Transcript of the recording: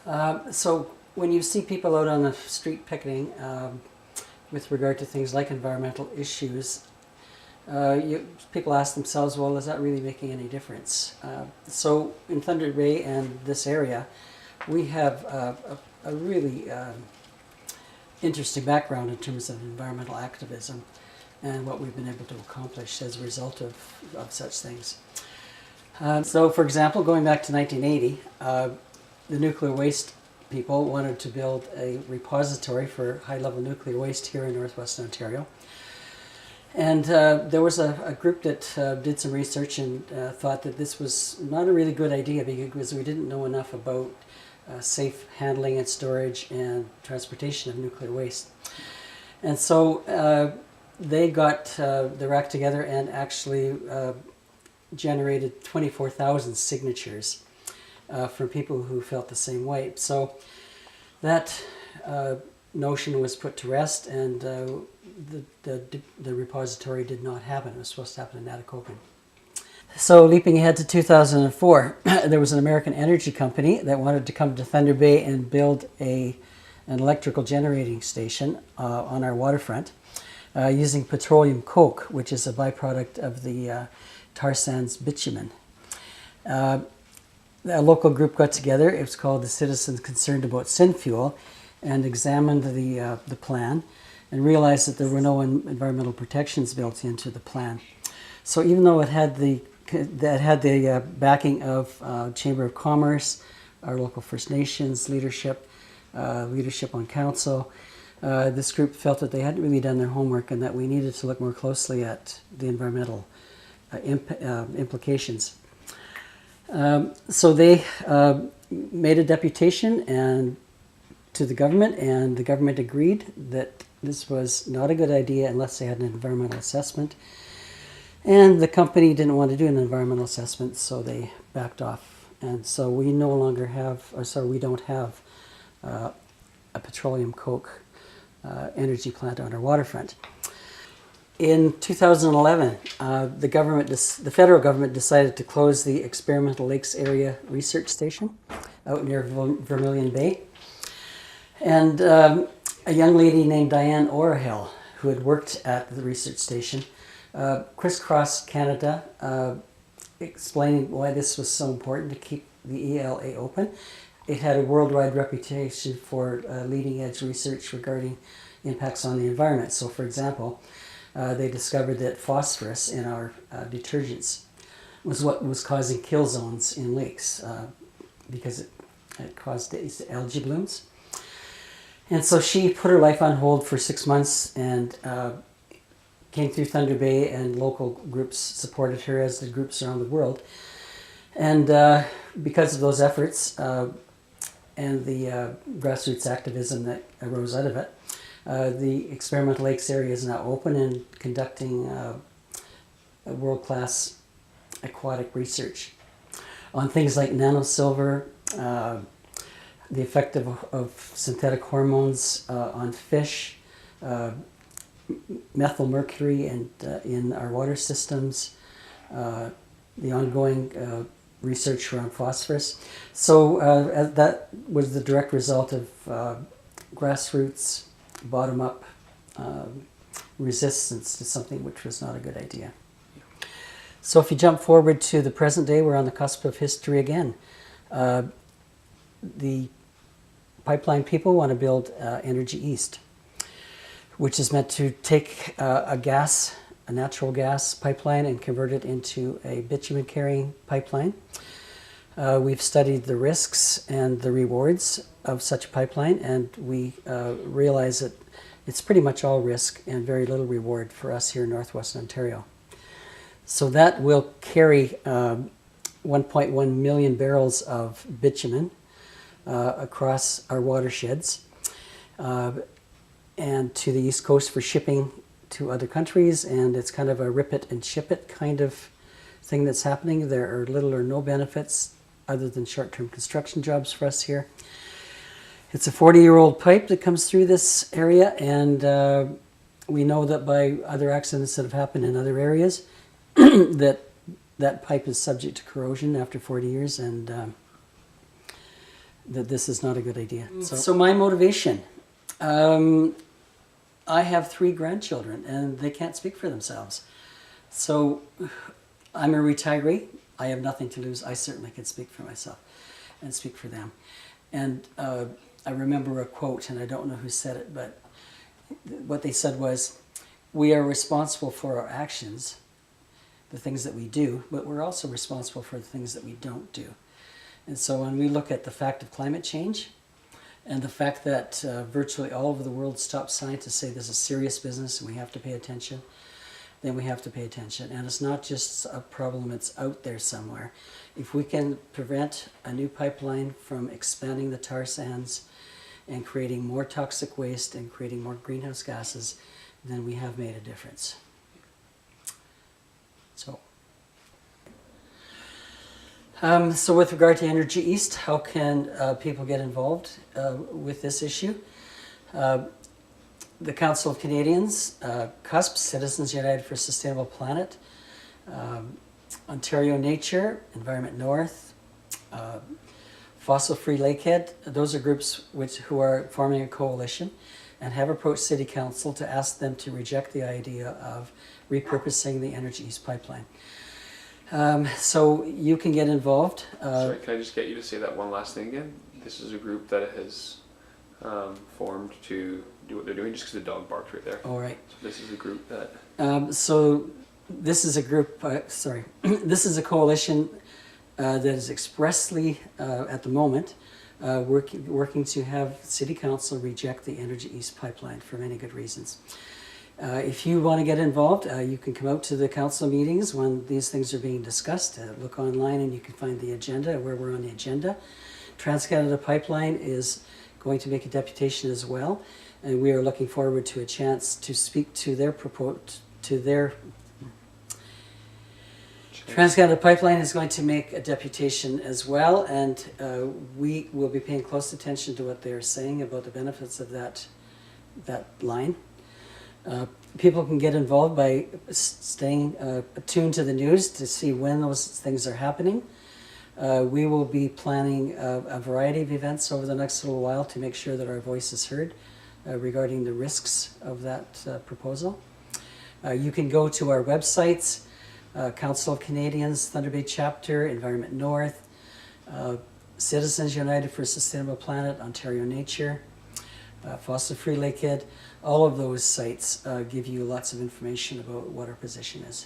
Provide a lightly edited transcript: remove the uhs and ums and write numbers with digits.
So when you see people out on the street picketing with regard to things like environmental issues, people ask themselves, well, is that really making any difference? So in Thunder Bay and this area, we have a really interesting background in terms of environmental activism and what we've been able to accomplish as a result of such things. So for example, going back to 1980, the nuclear waste people wanted to build a repository for high-level nuclear waste here in northwestern Ontario. And there was a group that did some research and thought that this was not a really good idea because we didn't know enough about safe handling and storage and transportation of nuclear waste. And so they got their act together and actually generated 24,000 signatures from people who felt the same way. So that notion was put to rest, and the repository did not happen. It was supposed to happen in Atikokan. So leaping ahead to 2004, there was an American energy company that wanted to come to Thunder Bay and build an electrical generating station on our waterfront using petroleum coke, which is a byproduct of the tar sands bitumen. A local group got together. It was called the Citizens Concerned About Synfuel, and examined the plan and realized that there were no environmental protections built into the plan. So even though it had the backing of Chamber of Commerce, our local First Nations leadership, leadership on council, this group felt that they hadn't really done their homework and that we needed to look more closely at the environmental implications. So they made a deputation to the government, and the government agreed that this was not a good idea unless they had an environmental assessment. And the company didn't want to do an environmental assessment, so they backed off. And so we no longer have, we don't have a petroleum coke energy plant on our waterfront. In 2011, the federal government decided to close the Experimental Lakes Area Research Station out near Vermilion Bay. And a young lady named Diane Orhill, who had worked at the research station, crisscrossed Canada, explaining why this was so important to keep the ELA open. It had a worldwide reputation for leading edge research regarding impacts on the environment. So for example, they discovered that phosphorus in our detergents was what was causing kill zones in lakes because it caused algae blooms. And so she put her life on hold for 6 months and came through Thunder Bay, and local groups supported her, as did groups around the world. And because of those efforts and the grassroots activism that arose out of it, the Experimental Lakes area is now open and conducting world-class aquatic research on things like nanosilver, the effect of synthetic hormones on fish, methyl mercury and in our water systems, the ongoing research around phosphorus. So that was the direct result of grassroots, bottom-up resistance to something which was not a good idea. So if you jump forward to the present day, we're on the cusp of history again. The pipeline people want to build Energy East, which is meant to take a natural gas pipeline and convert it into a bitumen carrying pipeline. We've studied the risks and the rewards of such a pipeline, and we realize that it's pretty much all risk and very little reward for us here in northwestern Ontario. So that will carry 1.1 million barrels of bitumen across our watersheds and to the East Coast for shipping to other countries, and it's kind of a rip it and ship it kind of thing that's happening. There are little or no benefits other than short-term construction jobs for us here. It's a 40-year-old pipe that comes through this area, and we know that by other accidents that have happened in other areas that pipe is subject to corrosion after 40 years, and that this is not a good idea. So my motivation, I have 3 grandchildren and they can't speak for themselves. So I'm a retiree. I have nothing to lose. I certainly can speak for myself and speak for them. And I remember a quote, and I don't know who said it, but what they said was, we are responsible for our actions, the things that we do, but we're also responsible for the things that we don't do. And so when we look at the fact of climate change and the fact that virtually all over the world stop scientists say this is serious business and we have to pay attention, then we have to pay attention. And it's not just a problem that's out there somewhere. If we can prevent a new pipeline from expanding the tar sands and creating more toxic waste and creating more greenhouse gases, then we have made a difference. So with regard to Energy East, how can people get involved with this issue? The Council of Canadians, CUSP, Citizens United for a Sustainable Planet, Ontario Nature, Environment North, Fossil Free Lakehead, those are groups who are forming a coalition and have approached City Council to ask them to reject the idea of repurposing the Energy East pipeline. So you can get involved. Sorry, can I just get you to say that one last thing again? This is a group that has formed to do what they're doing just because the dog barked right there. All right. So this is a group that... So this is a group, this is a coalition that is expressly, at the moment, working to have City Council reject the Energy East pipeline for many good reasons. If you want to get involved, you can come out to the council meetings when these things are being discussed. Look online and you can find the agenda, where we're on the agenda. TransCanada Pipeline is going to make a deputation as well, and we are looking forward to a chance to speak to their TransCanada Pipeline is going to make a deputation as well, and we will be paying close attention to what they are saying about the benefits of that line. People can get involved by staying attuned to the news to see when those things are happening. We will be planning a variety of events over the next little while to make sure that our voice is heard regarding the risks of that proposal. You can go to our websites, Council of Canadians, Thunder Bay Chapter, Environment North, Citizens United for a Sustainable Planet, Ontario Nature, Fossil Free Lakehead. All of those sites give you lots of information about what our position is.